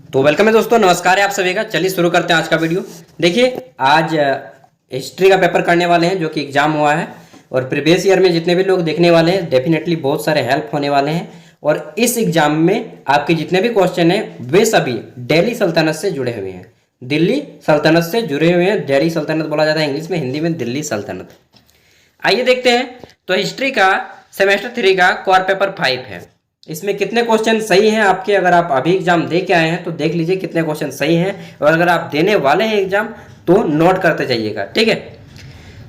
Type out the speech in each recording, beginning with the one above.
तो वेलकम है दोस्तों, नमस्कार है आप सभी का। चलिए शुरू करते हैं आज का वीडियो। देखिए आज हिस्ट्री का पेपर करने वाले हैं जो कि एग्जाम हुआ है, और प्रीवियस ईयर में जितने भी लोग देखने वाले हैं डेफिनेटली बहुत सारे हेल्प होने वाले हैं। और इस एग्जाम में आपके जितने भी क्वेश्चन हैं वे सभी दिल्ली सल्तनत से जुड़े हुए हैं। दिल्ली सल्तनत से जुड़े हुए हैं। दिल्ली सल्तनत बोला जाता है इंग्लिश में, हिंदी में दिल्ली सल्तनत। आइए देखते हैं। तो हिस्ट्री का सेमेस्टर 3 का कोर पेपर 5 है। इसमें कितने क्वेश्चन सही हैं आपके, अगर आप अभी एग्जाम दे के आए हैं तो देख लीजिए कितने क्वेश्चन सही हैं, और अगर आप देने वाले हैं एग्जाम तो नोट करते जाइएगा, ठीक है।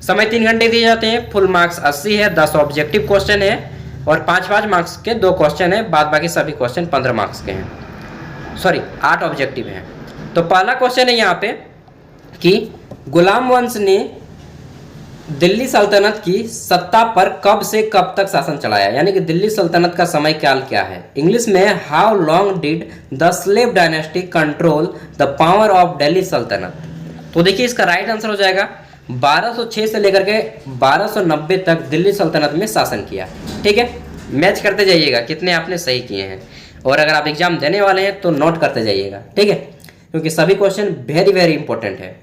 समय 3 घंटे दिए जाते हैं। फुल मार्क्स 80 है। 10 ऑब्जेक्टिव क्वेश्चन है और 5-5 मार्क्स के 2 क्वेश्चन है। बाद बाकी सभी क्वेश्चन 15 मार्क्स के हैं, सॉरी 8 ऑब्जेक्टिव हैं। तो पहला क्वेश्चन है यहाँ पे कि गुलाम वंश ने दिल्ली सल्तनत की सत्ता पर कब से कब तक शासन चलाया, यानी कि दिल्ली सल्तनत का समय काल क्या है। इंग्लिश में how long did the slave dynasty control the power of Delhi Sultanat. तो देखिए इसका राइट आंसर हो जाएगा 1206 से लेकर के 1290 तक दिल्ली सल्तनत में शासन किया, ठीक है। मैच करते जाइएगा कितने आपने सही किए हैं, और अगर आप एग्जाम देने वाले हैं तो नोट करते जाइएगा, ठीक है, क्योंकि सभी क्वेश्चन वेरी वेरी इंपॉर्टेंट है।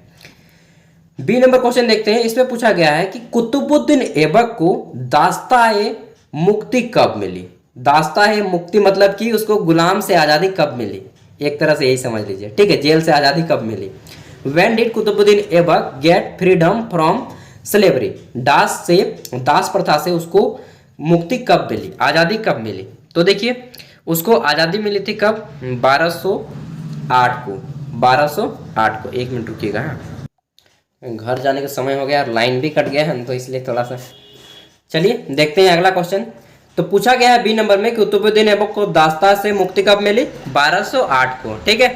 बी नंबर क्वेश्चन देखते हैं। इसमें पूछा गया है कि कुतुबुद्दीन ऐबक को दास्ता-ए मुक्ति कब मिली। दास्ता-ए मुक्ति मतलब कि उसको गुलाम से आज़ादी कब मिली, एक तरह से यही समझ लीजिए, ठीक है। जेल से आज़ादी कब मिली। When did Qutbuddin Aibak get freedom from slavery. दास प्रथा से उसको मुक्ति कब मिली, आज़ादी कब मिली। तो देखिए उसको आज़ादी मिली थी कब, 1208 को। 1208 को। 1 मिनट रुकिएगा, हाँ घर जाने का समय हो गया और लाइन भी कट गया है तो इसलिए थोड़ा सा। चलिए देखते हैं अगला क्वेश्चन। तो पूछा गया है बी नंबर में कि कुतुबुद्दीन ऐबक को दास्ता से मुक्ति कब मिली, 1208 को, ठीक है।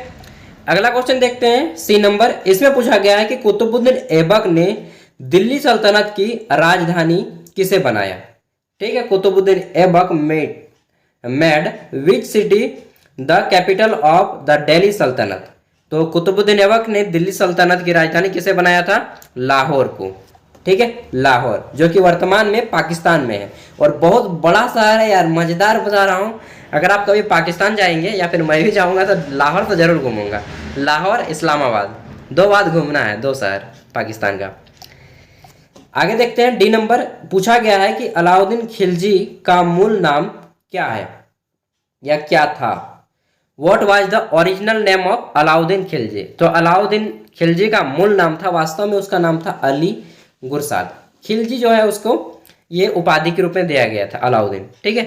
अगला क्वेश्चन देखते हैं सी नंबर। इसमें पूछा गया है कि कुतुबुद्दीन ऐबक ने दिल्ली सल्तनत की राजधानी किसे बनाया, ठीक है। Qutubuddin Aibak made which city the capital of the Delhi Sultanat. तो कुतुबुद्दीन ऐबक ने दिल्ली सल्तनत की राजधानी किसे बनाया था, लाहौर को, ठीक है। लाहौर जो कि वर्तमान में पाकिस्तान में है, और बहुत बड़ा शहर है यार, मजेदार बता रहा हूँ। अगर आप कभी पाकिस्तान जाएंगे या फिर मैं भी जाऊँगा तो लाहौर तो जरूर घूमूंगा। लाहौर, इस्लामाबाद, 2 बार घूमना है, 2 शहर पाकिस्तान का। आगे देखते हैं डी नंबर। पूछा गया है कि अलाउद्दीन खिलजी का मूल नाम क्या है या क्या था। What was the original name of Alauddin Khilji. तो अलाउद्दीन खिलजी का मूल नाम था, वास्तव में उसका नाम था अली गुरसाद। खिलजी जो है उसको ये उपाधि के रूप में दिया गया था, अलाउद्दीन, ठीक है।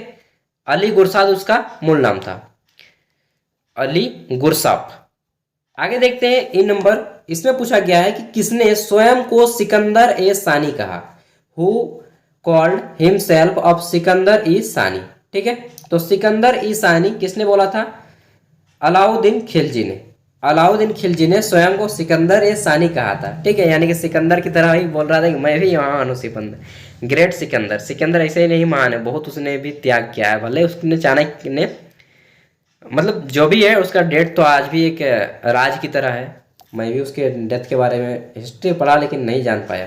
अली गुरसाद उसका मूल नाम था, अली गुरसाद। आगे देखते हैं इन नंबर। इसमें पूछा गया है कि किसने स्वयं को सिकंदर ए सानी कहा। Who called himself of Sikandar e Sani, ठीक है। तो सिकंदर ई सानी किसने बोला था, अलाउद्दीन खिलजी ने। अलाउद्दीन खिलजी ने स्वयं को सिकंदर ए सानी कहा था, ठीक है। यानी कि सिकंदर की तरह ही बोल रहा था कि मैं भी महान हूँ, सिकंदर, ग्रेट सिकंदर। सिकंदर ऐसे ही नहीं महान है, बहुत उसने भी त्याग किया है। भले उसने चाणक्य ने, मतलब जो भी है उसका डेट तो आज भी एक राज की तरह है। मैं भी उसके डेथ के बारे में हिस्ट्री पढ़ा लेकिन नहीं जान पाया।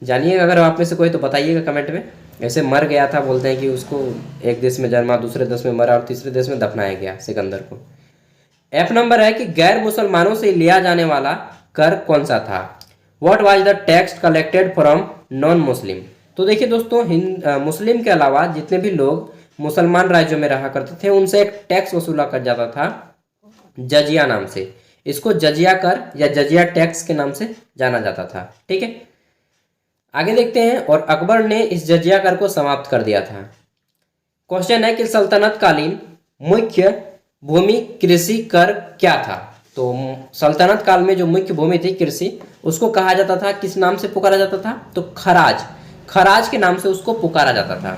जानिएगा अगर आप में से कोई तो बताइएगा कमेंट में। ऐसे मर गया था, बोलते हैं कि उसको एक देश में जन्मा, दूसरे देश में मरा और तीसरे देश में दफनाया गया सिकंदर को। एफ नंबर है कि गैर मुसलमानों से लिया जाने वाला कर कौन सा था। What was the tax collected from non Muslim. तो देखिए दोस्तों, मुस्लिम के अलावा जितने भी लोग मुसलमान राज्यों में रहा करते थे उनसे एक टैक्स वसूला कर जाता था, जजिया नाम से। इसको जजिया कर या जजिया टैक्स के नाम से जाना जाता था, ठीक है। आगे देखते हैं। और अकबर ने इस जजिया कर को समाप्त कर दिया था। क्वेश्चन है कि सल्तनत कालीन मुख्य भूमि कृषि कर क्या था। तो सल्तनत काल में जो मुख्य भूमि थी कृषि, उसको कहा जाता था, किस नाम से पुकारा जाता था, तो खराज। खराज के नाम से उसको पुकारा जाता था।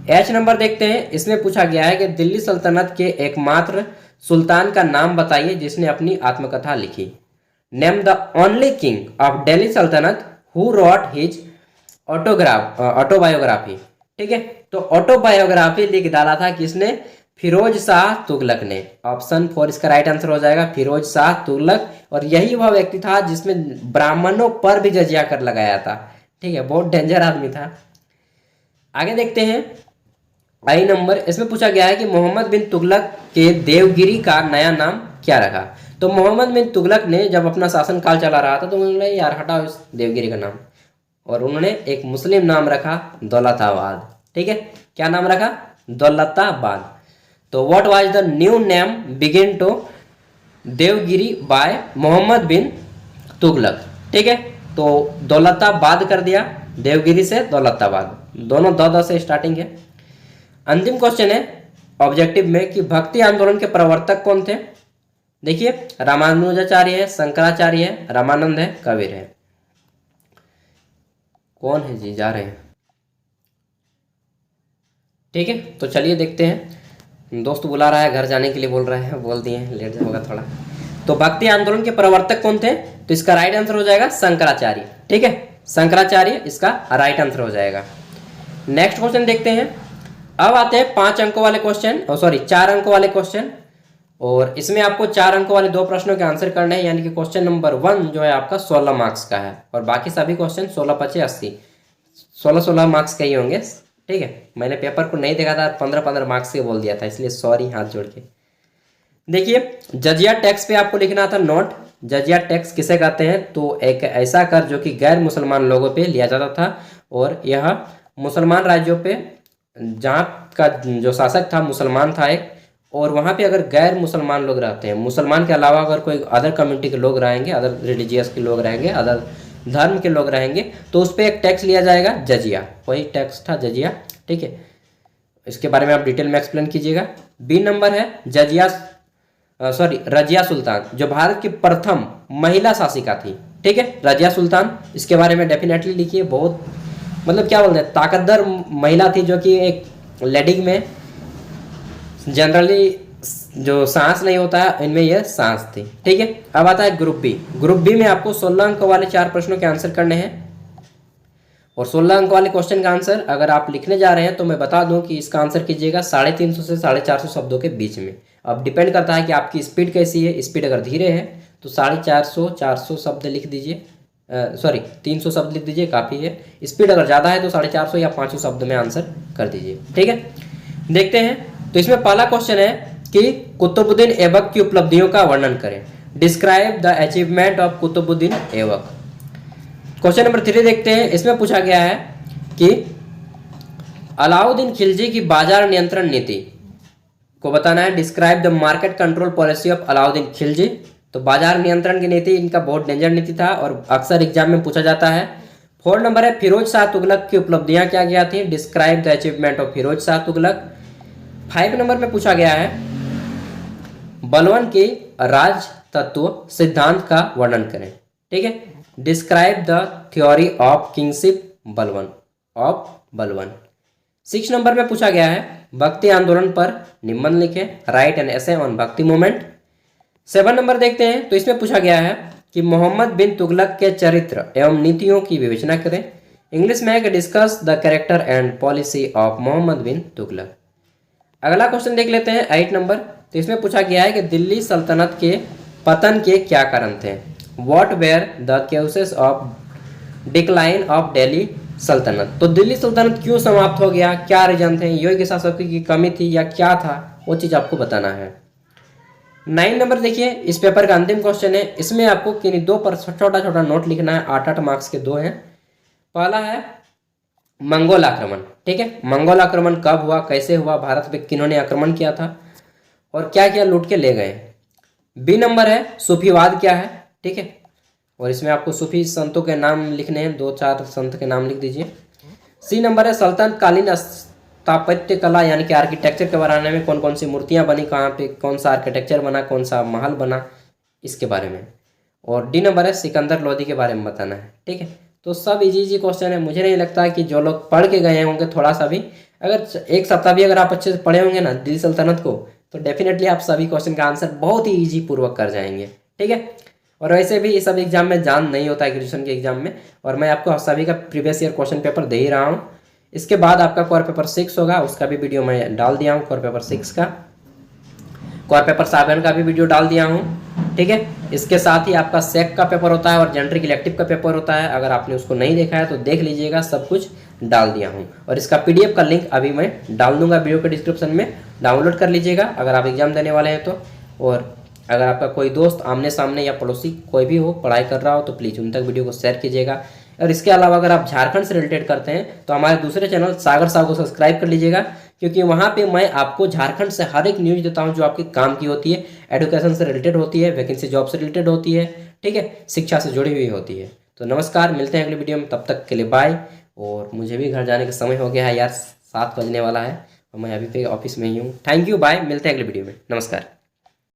एच नंबर देखते हैं। इसमें पूछा गया है कि दिल्ली सल्तनत के एकमात्र सुल्तान का नाम बताइए जिसने अपनी आत्मकथा लिखी। Name the only king of Delhi सल्तनत हु रॉट हिज ऑटोबायोग्राफी, ठीक है। तो ऑटोबायोग्राफी लिख डाला था किसने, फिरोज शाह तुगलक ने। ऑप्शन 4 इसका राइट आंसर हो जाएगा, फिरोज शाह तुगलक। और यही वह व्यक्ति था जिसमें ब्राह्मणों पर भी जजिया कर लगाया था, ठीक है। बहुत डेंजर आदमी था। आगे देखते हैं। आई नंबर, इसमें पूछा गया है कि मोहम्मद बिन तुगलक के देवगिरी का नया नाम क्या रखा। तो मोहम्मद बिन तुगलक ने जब अपना शासनकाल चला रहा था तो उन्होंने यार हटाओ इस देवगिरी का नाम, और उन्होंने एक मुस्लिम नाम रखा दौलताबाद। ठीक है, क्या नाम रखा? दौलताबाद। तो what was the new name begin to Devagiri by Mohammad bin Tughlaq. ठीक है, तो दौलताबाद कर दिया, देवगिरी से दौलताबाद, दोनों दौ से स्टार्टिंग है। अंतिम क्वेश्चन है ऑब्जेक्टिव में कि भक्ति आंदोलन के प्रवर्तक कौन थे। देखिए, रामानुजाचार्य है, शंकराचार्य है, रामानंद है, कबीर है। कौन है जी? जा रहे हैं। ठीक है, तो चलिए देखते हैं। दोस्त बुला रहा है, घर जाने के लिए बोल रहे हैं, बोल दिए हैं, लेट होगा थोड़ा। तो भक्ति आंदोलन के प्रवर्तक कौन थे? तो इसका राइट आंसर हो जाएगा शंकराचार्य। ठीक है, शंकराचार्य इसका राइट आंसर हो जाएगा। नेक्स्ट क्वेश्चन देखते हैं। अब आते हैं 5 अंकों वाले क्वेश्चन, सॉरी 4 अंकों वाले क्वेश्चन, और इसमें आपको 4 अंकों वाले 2 प्रश्नों के आंसर करने हैं। यानी कि क्वेश्चन नंबर 1 जो है आपका 16 मार्क्स का है, और बाकी सभी क्वेश्चन 16 × 5 = 80, 16 मार्क्स के ही होंगे। ठीक है, मैंने पेपर को नहीं देखा था, 15 मार्क्स के बोल दिया था, इसलिए सॉरी हाथ जोड़ के। देखिए, जजिया टैक्स पे आपको लिखना था नोट। जजिया टैक्स किसे कहते हैं? तो एक ऐसा कर जो कि गैर मुसलमान लोगों पे लिया जाता था, और यह मुसलमान राज्यों पे, जहाँ का जो शासक था मुसलमान था एक, और वहाँ पे अगर गैर मुसलमान लोग रहते हैं, मुसलमान के अलावा अगर कोई अदर कम्युनिटी के लोग रहेंगे, अदर रिलीजियस के लोग रहेंगे, अदर धर्म के लोग रहेंगे, तो उस पर एक टैक्स लिया जाएगा, जजिया। वही टैक्स था जजिया। ठीक है, इसके बारे में आप डिटेल में एक्सप्लेन कीजिएगा। बी नंबर है रजिया सुल्तान, जो भारत की प्रथम महिला शासिका थी। ठीक है, रजिया सुल्तान, इसके बारे में डेफिनेटली लिखिए। बहुत मतलब क्या बोलते हैं, ताकतवर महिला थी, जो कि एक लेडी में जनरली जो सांस नहीं होता है, इनमें यह सांस थी। ठीक है, अब आता है ग्रुप बी। ग्रुप बी में आपको 16 अंक वाले 4 प्रश्नों के आंसर करने हैं, और 16 अंक वाले क्वेश्चन का आंसर अगर आप लिखने जा रहे हैं तो मैं बता दूं कि इसका आंसर कीजिएगा 350 से 450 शब्दों के बीच में। अब डिपेंड करता है कि आपकी स्पीड कैसी है। स्पीड अगर धीरे है तो 450 शब्द लिख दीजिए, 300 शब्द लिख दीजिए, काफ़ी है। स्पीड अगर ज़्यादा है तो 450 या 500 शब्द में आंसर कर दीजिए। ठीक है, देखते हैं। तो इसमें पहला क्वेश्चन है कि कुतुबुद्दीन ऐबक की उपलब्धियों का वर्णन करें। Describe the achievement of Qutubuddin Aibak. Question number 3 देखते हैं। इसमें पूछा गया है कि अलाउद्दीन खिलजी की बाजार नियंत्रण नीति को बताना है। Describe the market control policy of Alauddin Khilji. तो बाजार नियंत्रण की नीति इनका बहुत डेंजर नीति था, और अक्सर एग्जाम में पूछा जाता है। 4 नंबर है फिरोज शाह तुगलक की उपलब्धियां क्या क्या थी। Describe the achievement of Firoz Shah Tughlaq. 5 number में पूछा गया है बलवन के राज तत्व सिद्धांत का वर्णन करें। ठीक है, describe the theory of kingship बलवन। 6 नंबर में पूछा गया है भक्ति आंदोलन पर निबंध लिखें। राइट एन एसे ऑन भक्ति मूवमेंट। 7 नंबर देखते हैं। तो इसमें पूछा गया है कि मोहम्मद बिन तुगलक के चरित्र एवं नीतियों की विवेचना करें। इंग्लिश में है कि discuss the character and policy of Mohammad bin Tughlaq. अगला क्वेश्चन देख लेते हैं 8 नंबर। तो इसमें पूछा गया है कि दिल्ली सल्तनत के पतन के क्या कारण थे। What were the causes of decline of Delhi Sultanat. तो दिल्ली सल्तनत क्यों समाप्त हो गया, क्या रीजन थे, योग्य शासकों की कमी थी या क्या था, वो चीज़ आपको बताना है। 9 नंबर देखिए, इस पेपर का अंतिम क्वेश्चन है। इसमें आपको किन्हीं 2 पर छोटा छोटा नोट लिखना है। 8 मार्क्स के 2 हैं। पहला है मंगोल आक्रमण। ठीक है, मंगोल आक्रमण कब हुआ, कैसे हुआ, भारत पे किन्होंने आक्रमण किया था और क्या क्या लूट के ले गए। बी नंबर है सूफीवाद क्या है। ठीक है, और इसमें आपको सूफी संतों के नाम लिखने हैं, 2-4 संत के नाम लिख दीजिए। सी नंबर है सल्तनत कालीन स्थापत्य कला यानी कि आर्किटेक्चर के बारे में, कौन कौन सी मूर्तियां बनी, कहाँ पे कौन सा आर्किटेक्चर बना, कौन सा महल बना, इसके बारे में। और डी नंबर है सिकंदर लोदी के बारे में बताना है। ठीक है, तो सब इजी क्वेश्चन है। मुझे नहीं लगता कि जो लोग पढ़ के गए होंगे थोड़ा सा भी, अगर 1 सप्ताह भी अगर आप अच्छे से पढ़े होंगे ना दिल्ली सल्तनत को, तो डेफिनेटली आप सभी क्वेश्चन का आंसर बहुत ही ईजी पूर्वक कर जाएंगे। ठीक है, और वैसे भी ये सब एग्जाम में जान नहीं होता है ग्रेजुएशन के एग्जाम में, और मैं आपको सभी का प्रीवियस ईयर क्वेश्चन पेपर दे ही रहा हूँ। इसके बाद आपका कोर पेपर 6 होगा, उसका भी वीडियो मैं डाल दिया हूँ। कोर पेपर 6 का, कोर पेपर 7 का भी वीडियो डाल दिया हूँ। ठीक है, इसके साथ ही आपका सेक का पेपर होता है और जेंट्रिक इलेक्टिव का पेपर होता है। अगर आपने उसको नहीं देखा है तो देख लीजिएगा, सब कुछ डाल दिया हूँ। और इसका PDF का लिंक अभी मैं डाल दूंगा वीडियो के डिस्क्रिप्शन में, डाउनलोड कर लीजिएगा अगर आप एग्ज़ाम देने वाले हैं तो। और अगर आपका कोई दोस्त आमने सामने या पड़ोसी कोई भी हो पढ़ाई कर रहा हो तो प्लीज़ उन तक वीडियो को शेयर कीजिएगा। और इसके अलावा अगर आप झारखंड से रिलेटेड करते हैं तो हमारे दूसरे चैनल सागर साहू को सब्सक्राइब कर लीजिएगा, क्योंकि वहाँ पे मैं आपको झारखंड से हर एक न्यूज़ देता हूँ जो आपके काम की होती है, एजुकेशन से रिलेटेड होती है, वैकेंसी जॉब से रिलेटेड होती है, ठीक है, शिक्षा से जुड़ी हुई होती है। तो नमस्कार, मिलते हैं अगले वीडियो में, तब तक के लिए बाय। और मुझे भी घर जाने का समय हो गया है यार, 7 बजने वाला है और मैं अभी पे ऑफिस में ही हूँ। थैंक यू, बाय, मिलते हैं अगले वीडियो में, नमस्कार।